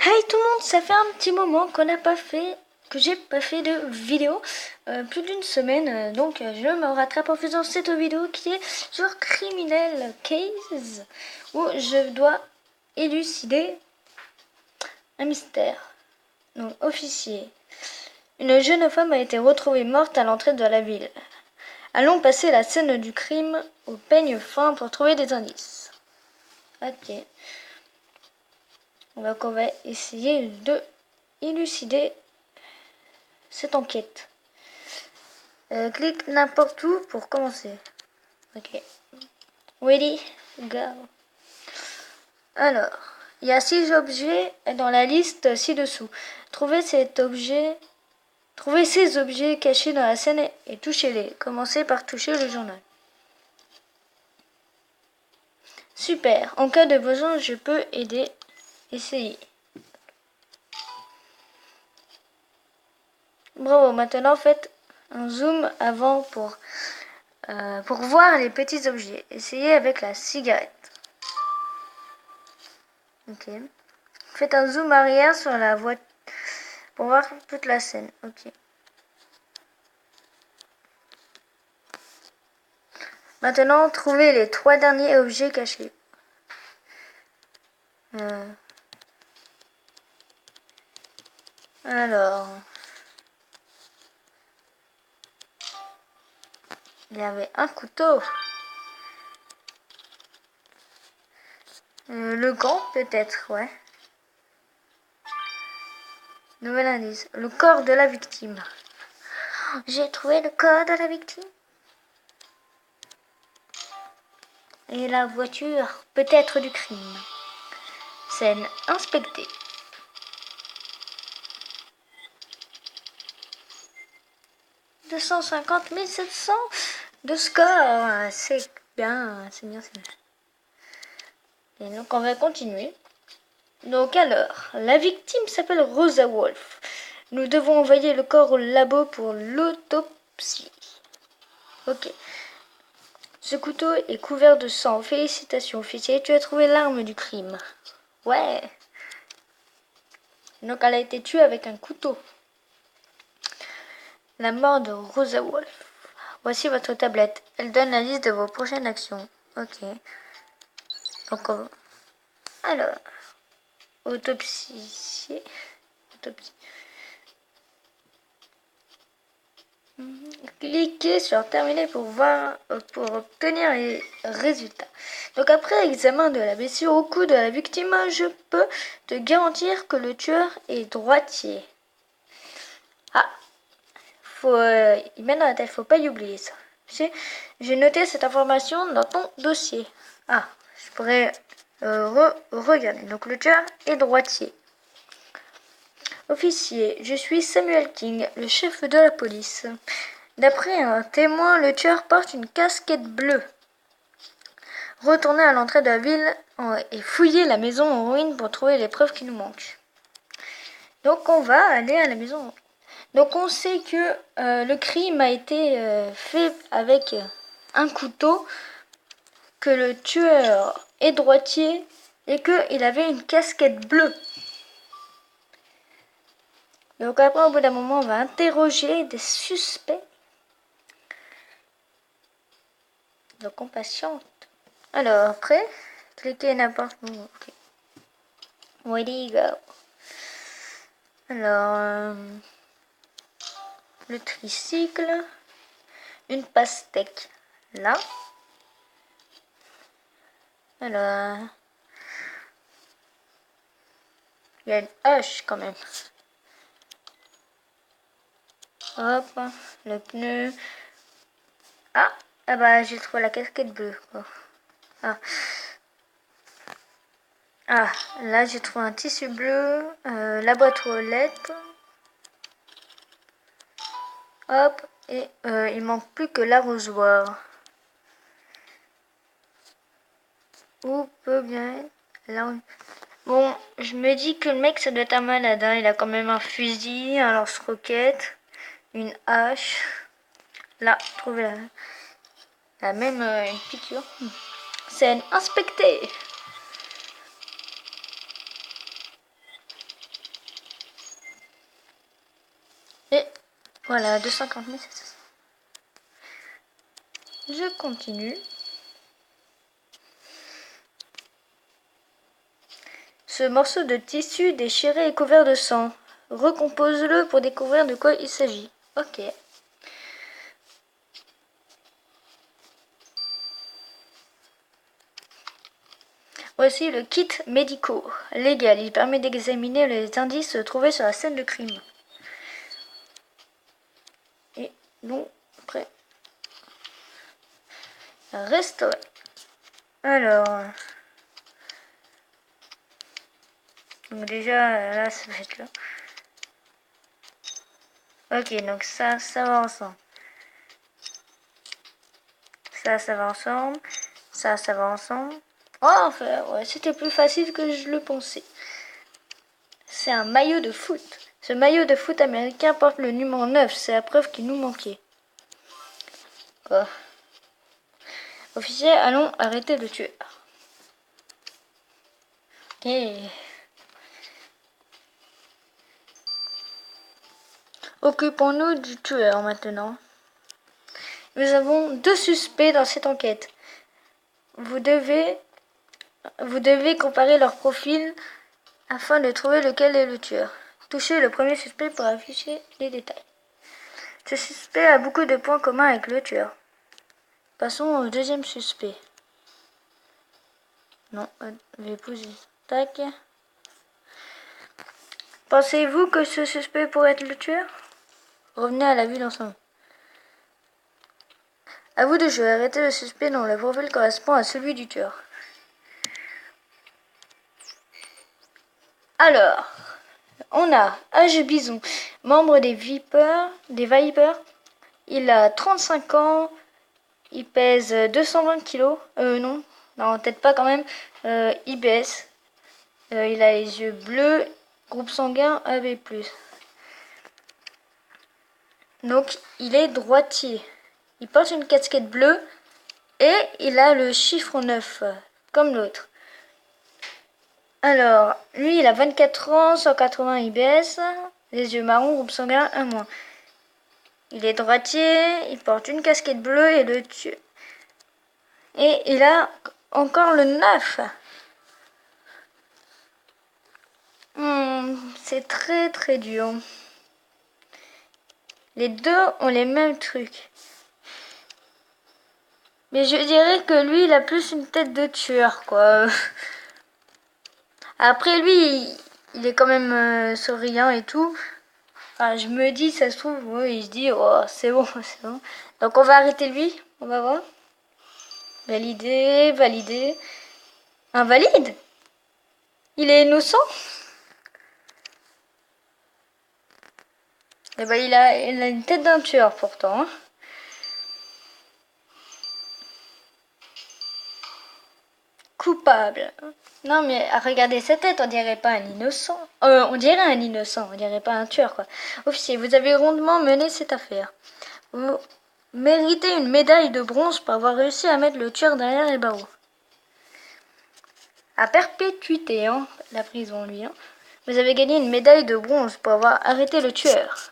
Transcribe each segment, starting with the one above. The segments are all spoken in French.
Hey tout le monde, ça fait un petit moment qu'on n'a pas fait, que j'ai pas fait de vidéo, plus d'une semaine, donc je me rattrape en faisant cette vidéo qui est sur Criminal Case, où je dois élucider un mystère. Donc, officier. Une jeune femme a été retrouvée morte à l'entrée de la ville. Allons passer la scène du crime au peigne fin pour trouver des indices. Ok. Donc on va essayer de élucider cette enquête. Clique n'importe où pour commencer. Ok. Ready, go. Alors, il y a 6 objets dans la liste ci-dessous. Trouvez ces objets cachés dans la scène et touchez-les. Commencez par toucher le journal. Super. En cas de besoin, je peux aider. Essayez. Bravo. Maintenant, faites un zoom avant pour voir les petits objets. Essayez avec la cigarette. Ok. Faites un zoom arrière sur la voiture pour voir toute la scène. Ok. Maintenant, trouvez les 3 derniers objets cachés. Alors, il y avait un couteau. Le gant, peut-être, ouais. Nouvel indice. Le corps de la victime. J'ai trouvé le corps de la victime. Et la voiture, peut-être du crime. Scène inspectée. « 250 700 de score. C'est bien, c'est bien, c'est bien. Et donc on va continuer. Donc alors, la victime s'appelle Rosa Wolf. Nous devons envoyer le corps au labo pour l'autopsie. Ok. Ce couteau est couvert de sang. Félicitations, officier, tu as trouvé l'arme du crime. Ouais. Donc elle a été tuée avec un couteau. La mort de Rosa Wolf. Voici votre tablette. Elle donne la liste de vos prochaines actions. Ok. Donc on va... Alors, autopsie. Cliquez sur terminer pour obtenir les résultats. Donc après examen de la blessure au cou de la victime, je peux te garantir que le tueur est droitier. Ah, il met dans la tête, faut pas y oublier ça. J'ai noté cette information dans ton dossier. Ah, je pourrais regarder. Donc le tueur est droitier. Officier, je suis Samuel King, le chef de la police. D'après un témoin, le tueur porte une casquette bleue. Retournez à l'entrée de la ville et fouillez la maison en ruine pour trouver les preuves qui nous manquent. Donc on va aller à la maison en ruine. Donc on sait que le crime a été fait avec un couteau, que le tueur est droitier et qu'il avait une casquette bleue. Donc après, au bout d'un moment, on va interroger des suspects. Donc on patiente. Alors après, cliquez n'importe où. Okay. Ready, go. Alors, le tricycle, une pastèque là. Alors, il y a une hache quand même. Hop, le pneu. Ah bah j'ai trouvé la casquette bleue. Quoi. Ah, là j'ai trouvé un tissu bleu, la boîte aux lettres. Hop, et il manque plus que l'arrosoir. Où peut bien être là. Bon, je me dis que le mec ça doit être un malade, hein. Il a quand même un fusil, un lance-roquette, une hache. Là, trouvez la même une piqûre. Scène inspectée. Voilà, 250 000, c'est ça. Je continue. Ce morceau de tissu déchiré est couvert de sang. Recompose-le pour découvrir de quoi il s'agit. Ok. Voici le kit médico légal. Il permet d'examiner les indices trouvés sur la scène de crime. Et donc, après, restaurer. Alors, donc déjà, là, ça va être là. Ok, donc ça va ensemble. Ça va ensemble. Ça va ensemble. Oh, enfin, ouais, c'était plus facile que je le pensais. C'est un maillot de foot. Ce maillot de foot américain porte le numéro 9. C'est la preuve qu'il nous manquait. Oh. Officier, allons arrêter le tueur. Ok. Occupons-nous du tueur maintenant. Nous avons 2 suspects dans cette enquête. Vous devez comparer leurs profils afin de trouver lequel est le tueur. Touchez le premier suspect pour afficher les détails. Ce suspect a beaucoup de points communs avec le tueur. Passons au deuxième suspect. Non, l'épouse. Tac. Pensez-vous que ce suspect pourrait être le tueur? Revenez à la vue d'ensemble. À vous de jouer. Arrêtez le suspect dont le profil correspond à celui du tueur. Alors, on a H. Bison, membre des Vipers. Il a 35 ans. Il pèse 220 kilos. Non, peut-être pas quand même. IBS. Il a les yeux bleus. Groupe sanguin AB+. Donc, il est droitier. Il porte une casquette bleue. Et il a le chiffre 9, comme l'autre. Alors, lui, il a 24 ans, 180 IBS, les yeux marrons, groupe sanguin 1-. Il est droitier, il porte une casquette bleue et le tue. Et il a encore le 9. C'est très très dur. Les deux ont les mêmes trucs. Mais je dirais que lui, il a plus une tête de tueur, quoi. Après, lui, il est quand même souriant et tout. Enfin, je me dis, ça se trouve, oui, il se dit, oh, c'est bon, c'est bon. Donc, on va arrêter lui, on va voir. Validé. Invalide? Il est innocent? Eh ben, il a une tête d'un tueur pourtant. Hein. Coupable. Non, mais regardez sa tête, on dirait pas un innocent. On dirait un innocent, on dirait pas un tueur, quoi. Officier, vous avez rondement mené cette affaire. Vous méritez une médaille de bronze pour avoir réussi à mettre le tueur derrière les barreaux. À perpétuité, hein, la prison, lui. Hein. Vous avez gagné une médaille de bronze pour avoir arrêté le tueur.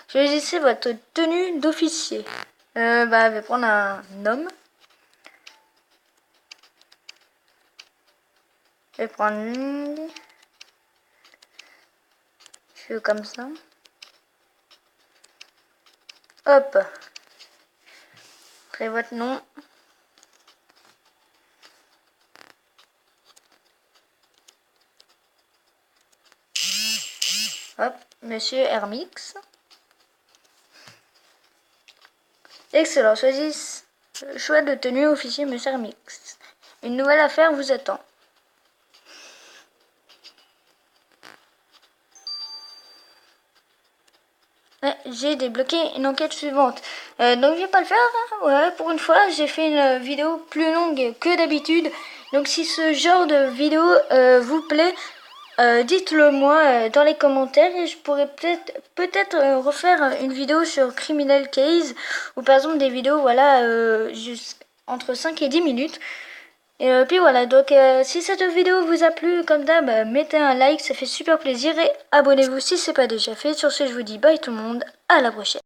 Choisissez votre tenue d'officier. Je vais prendre un homme. Je vais prendre une. Je fais comme ça. Hop. Après votre nom. Hop, Monsieur Hermix. Excellent, choisissez choix de tenue officier Monsieur Hermix. Une nouvelle affaire vous attend. Ouais, j'ai débloqué une enquête suivante. Donc je vais pas le faire. Hein. Ouais, pour une fois, j'ai fait une vidéo plus longue que d'habitude. Donc si ce genre de vidéo vous plaît, dites-le moi dans les commentaires et je pourrais peut-être refaire une vidéo sur Criminal Case ou par exemple des vidéos voilà entre 5 et 10 minutes. Et puis voilà, donc si cette vidéo vous a plu, comme d'hab, mettez un like, ça fait super plaisir. Et abonnez-vous si c'est pas déjà fait. Sur ce, je vous dis bye tout le monde, à la prochaine.